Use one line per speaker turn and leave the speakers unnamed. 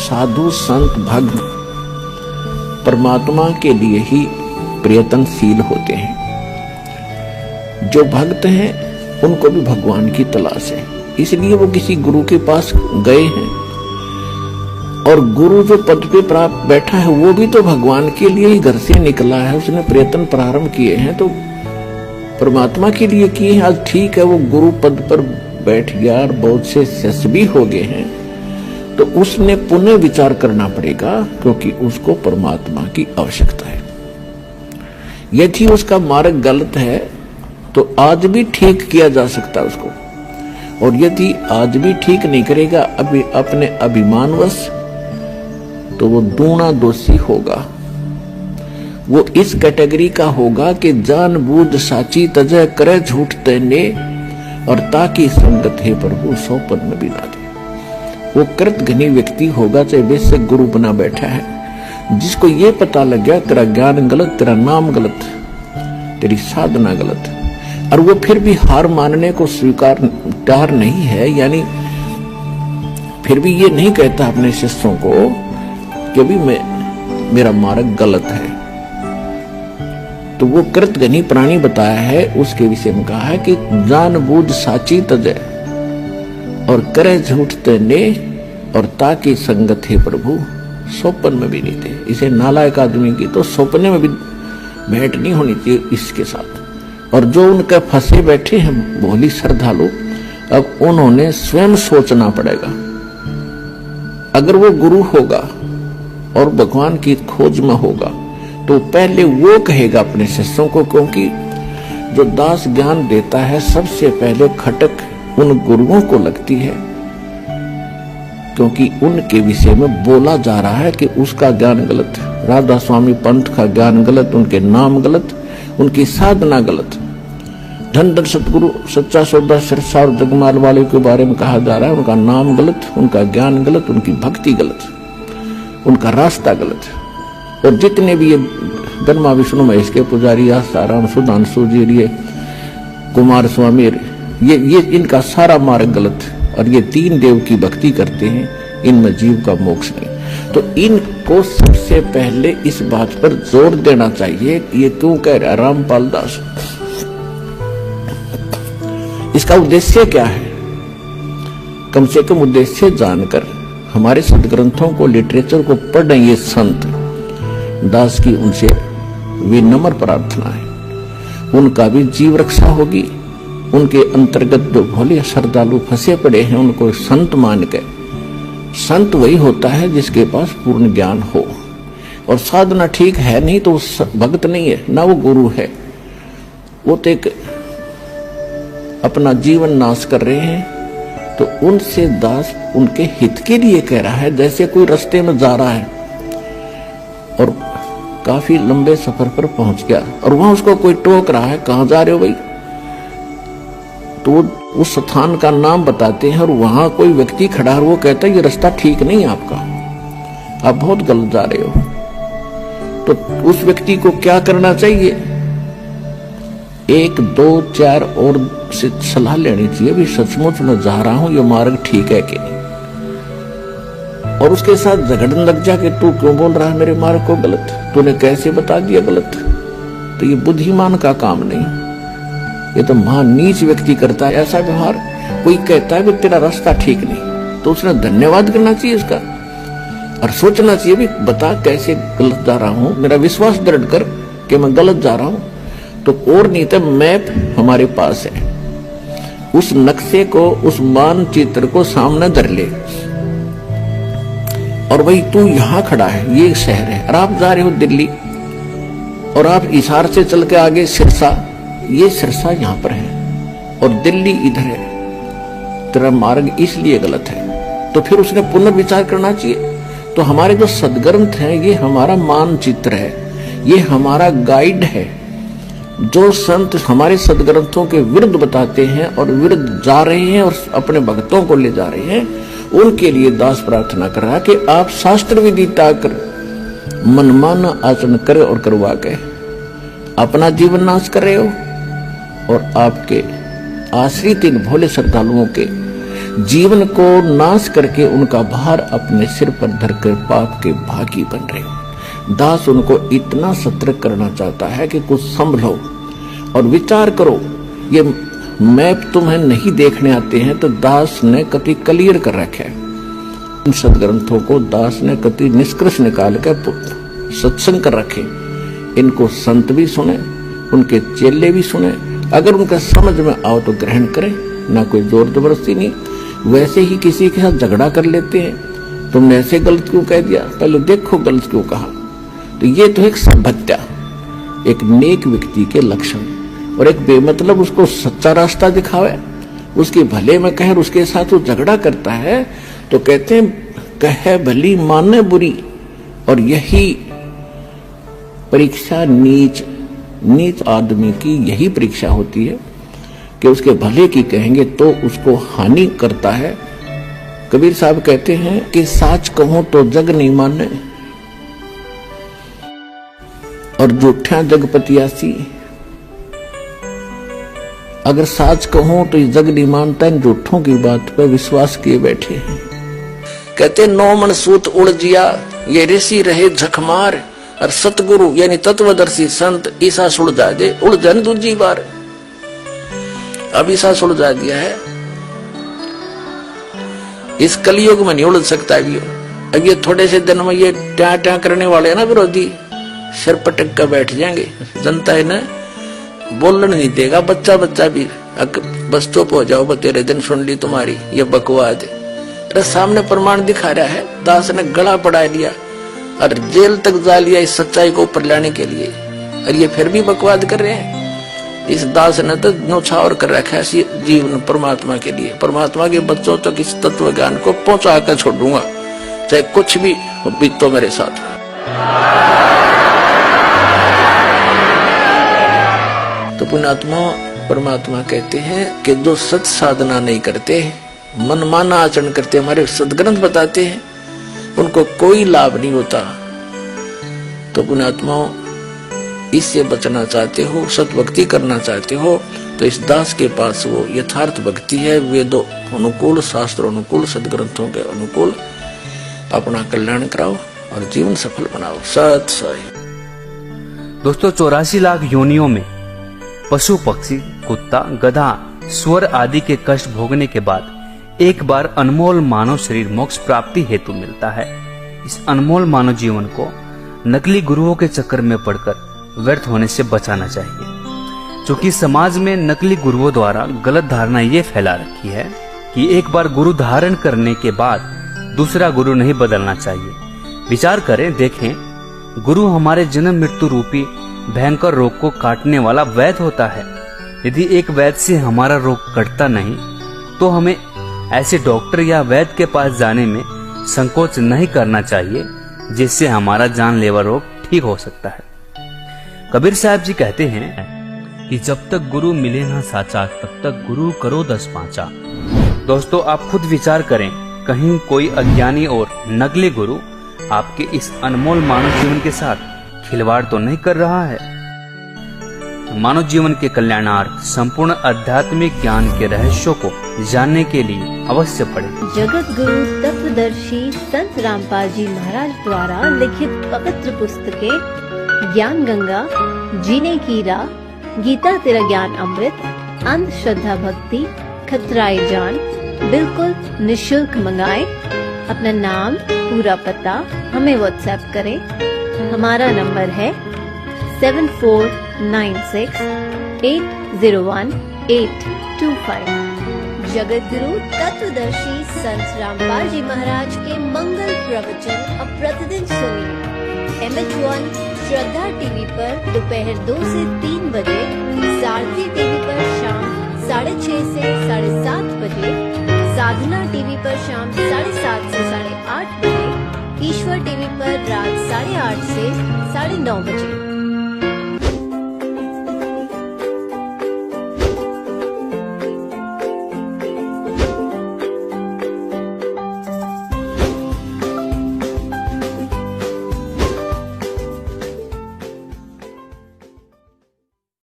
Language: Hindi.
साधु संत भक्त परमात्मा के लिए ही प्रयत्नशील होते हैं। जो भक्त हैं उनको भी भगवान की तलाश है, इसलिए वो किसी गुरु के पास गए हैं। और गुरु जो पद पे प्राप्त बैठा है वो भी तो भगवान के लिए ही घर से निकला है, उसने प्रयत्न प्रारंभ किए हैं तो परमात्मा के लिए किए हैं। आज ठीक है वो गुरु पद पर बैठ गया और बहुत से शिष्य भी हो गए हैं, तो उसने पुनः विचार करना पड़ेगा, क्योंकि उसको परमात्मा की आवश्यकता है। यदि उसका मार्ग गलत है तो आज भी ठीक किया जा सकता है उसको, और यदि आज भी ठीक नहीं करेगा अभी अपने अभिमानवश, तो वो दूना दोषी होगा। वो इस कैटेगरी का होगा कि जानबूझ साची तजय करे झूठ तेने, और ताकि संगत है प्रभु सौ पद में भी ना दे। वो कृतघ्नी व्यक्ति होगा, चाहे बेशक गुरु बना बैठा है, जिसको ये पता लग गया तेरा ज्ञान गलत, तेरा नाम गलत, तेरी साधना गलत, और वो फिर भी हार मानने को स्वीकार तैयार नहीं है, यानी फिर भी ये नहीं कहता अपने शिष्यों को कि भी मेरा मार्ग गलत है, तो वो कृतघ्नी प्राणी बताया है। उसके विषय में कहा है कि जानबूझ साची तजय और करे झूठ तेने, और ताकि संगत है प्रभु स्वप्न में भी नहीं थे। इसे नालायक आदमी की तो सपने में भी भेंट नहीं होनी चाहिए इसके साथ। और जो उनके फंसे बैठे हैं भोली श्रद्धालु, अब उन्होंने स्वयं सोचना पड़ेगा। अगर वो गुरु होगा और भगवान की खोज में होगा तो पहले वो कहेगा अपने शिष्यों को, क्योंकि जो दास ज्ञान देता है सबसे पहले खटक उन गुरुओं को लगती है, क्योंकि उनके विषय में बोला जा रहा है कि उसका ज्ञान गलत, राधा स्वामी पंथ का ज्ञान गलत, उनके नाम गलत, उनकी साधना गलत। धन धन सतगुरु सच्चा सौदा सिरसा और जगमाल वाले के बारे में कहा जा रहा है, उनका नाम गलत, उनका ज्ञान गलत, उनकी भक्ति गलत, उनका रास्ता गलत। और जितने भी ये ब्रह्मा विष्णु महेश के पुजारी, आसाराम सुधांशु जी, ये कुमार स्वामी, ये इनका सारा मार्ग गलत, और ये तीन देव की भक्ति करते हैं, इनमें जीव का मोक्ष नहीं। तो इनको सबसे पहले इस बात पर जोर देना चाहिए। ये क्यों कह रहा रामपाल दास, इसका उद्देश्य क्या है? कम से कम उद्देश्य जानकर हमारे सदग्रंथों को, लिटरेचर को पढ़ ये संत दास की उनसे विनम्र प्रार्थना है। उनका भी जीव रक्षा होगी, उनके अंतर्गत जो भोले श्रद्धालु फंसे पड़े हैं उनको संत मान के, संत वही होता है जिसके पास पूर्ण ज्ञान हो और साधना ठीक है, नहीं तो भक्त नहीं है, ना वो गुरु है। वो तो एक अपना जीवन नाश कर रहे हैं। तो उनसे दास उनके हित के लिए कह रहा है। जैसे कोई रास्ते में जा रहा है और काफी लंबे सफर पर पहुंच गया और वहां उसको कोई टोक रहा है, कहां जा रहे हो भाई, तो उस स्थान का नाम बताते हैं और वहां कोई व्यक्ति खड़ा है, वो कहता है ये रास्ता ठीक नहीं है आपका, आप बहुत गलत जा रहे हो। तो उस व्यक्ति को क्या करना चाहिए? 1, 2, 4 और से सलाह लेनी चाहिए, भी सचमुच मैं जा रहा हूं, ये मार्ग ठीक है कि नहीं। और उसके साथ झगड़ने लग जा कि तू क्यों बोल रहा है मेरे मार्ग को गलत, तूने कैसे बता दिया गलत। तो ये बुद्धिमान का काम नहीं, ये तो महान नीच व्यक्ति करता है ऐसा व्यवहार। कोई कहता है कि तेरा रास्ता ठीक नहीं, तो उसने धन्यवाद करना चाहिए इसका और सोचना चाहिए भी बता कैसे गलत जा रहा हूं, मेरा विश्वास दृढ़ कर कि मैं गलत जा रहा हूं। तो और नहीं तो मैप हमारे पास है, उस नक्शे को, उस मानचित्र को सामने धर ले और भाई तू यहां खड़ा है, ये शहर है और आप जा रहे हो दिल्ली, और आप हिसार से चल के आगे सिरसा, ये सिरसा यहां पर है और दिल्ली इधर है, तेरा मार्ग इसलिए गलत है। तो फिर उसने पुनर्विचार करना चाहिए। तो हमारे जो सदग्रंथ हैं ये हमारा मानचित्र है, ये हमारा गाइड है। जो संत हमारे सदग्रंथों के विरुद्ध बताते हैं और विरुद्ध जा रहे हैं और अपने भक्तों को ले जा रहे हैं, उनके लिए दास प्रार्थना कर रहा है कि आप शास्त्र विधि त्याग कर मनमाना आचरण करे और करवा के अपना जीवन नाश कर रहे हो और आपके आश्रित इन भोले श्रद्धालुओं के जीवन को नाश करके उनका भार अपने सिर पर धरकर पाप के भागी बन रहे हो। दास उनको इतना सतर्क करना चाहता है कि कुछ संभलो और विचार करो। ये मैप तुम्हें नहीं देखने आते हैं तो दास ने कति क्लियर कर रखा है। इन सदग्रंथों को दास ने कति निष्कर्ष निकाल कर सत्संग कर रखे। इनको संत भी सुने, उनके चेले भी सुने, अगर उनका समझ में आओ तो ग्रहण करें, ना कोई जोर जबरदस्ती नहीं। वैसे ही किसी के साथ झगड़ा कर लेते हैं, तुमने ऐसे गलत क्यों कह दिया, पहले देखो गलत क्यों कहा। तो ये तो एक सभ्यता, एक नेक व्यक्ति के लक्षण। और एक बेमतलब उसको सच्चा रास्ता दिखावे, उसके भले में कहे, उसके साथ वो झगड़ा करता है तो कहते हैं कहे भली माने बुरी। और यही परीक्षा नीच आदमी की यही परीक्षा होती है कि उसके भले की कहेंगे तो उसको हानि करता है। कबीर साहब कहते हैं कि साच कहूं तो जग नहीं माने और झूठा जगपतियासी। अगर साच कहूं तो ये जग नहीं मानता, इन झूठों की बात पर विश्वास किए बैठे हैं। कहते 9 मन सूत उलझिया ये ऋषि रहे झकमार, और सतगुरु यानी तत्वदर्शी संत ईसा सुलझा दे उलझन दूजी बार। अब ईसा सुलझा दिया है, इस कलयुग में नहीं उलझ सकता अभी। अब ये थोड़े से दिन में ये ट्या ट्या करने वाले हैं ना विरोधी, सिर पटक कर बैठ जाएंगे। जनता है ना, बोलने नहीं देगा। बच्चा भी बस चुप हो जाओ, तेरे दिन सुन ली तुम्हारी ये बकवाद। अरे सामने प्रमाण दिखा रहा है, दास ने गला पड़ा लिया और जेल तक जा लिया इस सच्चाई को ऊपर लाने के लिए, और ये फिर भी बकवाद कर रहे हैं। इस दास ने तो न्यौछावर कर रखा है जीवन परमात्मा के लिए। परमात्मा के बच्चों तक इस तत्व ज्ञान को पहुंचा कर छोड़ूंगा, चाहे कुछ भी बीतो मेरे साथ। तो पुण्यात्मा परमात्मा कहते हैं कि जो सत साधना नहीं करते, मनमाना आचरण करते, हमारे सदग्रंथ बताते हैं उनको कोई लाभ नहीं होता। तो पुण्यात्माओं, इससे बचना चाहते हो, सतभक्ति करना चाहते हो, तो इस दास के पास वो यथार्थ भक्ति है। वेदों अनुकूल, शास्त्र अनुकूल, सदग्रंथों के अनुकूल अपना कल्याण कराओ और जीवन सफल बनाओ। सत साई।
दोस्तों, 84 लाख योनियों में पशु पक्षी, कुत्ता, गधा, स्वर आदि के कष्ट भोगने के बाद एक बार अनमोल मानव शरीर मोक्ष प्राप्ति हेतु मिलता है। इस अनमोल मानव जीवन को नकली गुरुओं के चक्कर में पड़कर व्यर्थ होने से बचाना चाहिए। क्योंकि समाज में नकली गुरुओं द्वारा गलत धारणा ये फैला रखी है कि एक बार गुरु धारण करने के बाद दूसरा गुरु नहीं बदलना चाहिए। विचार करें, देखें, गुरु हमारे जन्म मृत्यु रूपी भयंकर रोग को काटने वाला वैद्य होता है। यदि एक वैद्य से हमारा रोग कटता नहीं तो हमें ऐसे डॉक्टर या वैद्य के पास जाने में संकोच नहीं करना चाहिए, जिससे हमारा जानलेवा रोग ठीक हो सकता है। कबीर साहब जी कहते हैं कि जब तक गुरु मिले ना साचा, तब तक गुरु करो 10 पांचा। दोस्तों, आप खुद विचार करें, कहीं कोई अज्ञानी और नकली गुरु आपके इस अनमोल मानव जीवन के साथ खिलवाड़ तो नहीं कर रहा है। मानव जीवन के कल्याणार्थ संपूर्ण आध्यात्मिक ज्ञान के रहस्यों को जानने के लिए अवश्य पढ़ें। जगत गुरु तत्वदर्शी संत रामपाल जी महाराज द्वारा लिखित पवित्र पुस्तकें ज्ञान गंगा, जीने की राह, गीता तेरा ज्ञान अमृत, अंधश्रद्धा भक्ति, खतराए जान बिल्कुल निःशुल्क मंगाएं। अपना नाम, पूरा पता हमें व्हाट्सएप करें। हमारा नंबर है 7496801825। जगत गुरु तत्वदर्शी संत रामपाल जी महाराज के मंगल प्रवचन अब प्रतिदिन सुनिए। MH1 श्रद्धा टीवी पर दोपहर 2 से 3 बजे, सारथी टीवी पर शाम 6:30 से 7:30 बजे, साधना टीवी पर शाम 7:30 से 8:30 बजे, ईश्वर टीवी पर रात 8:30 से 9:30 बजे।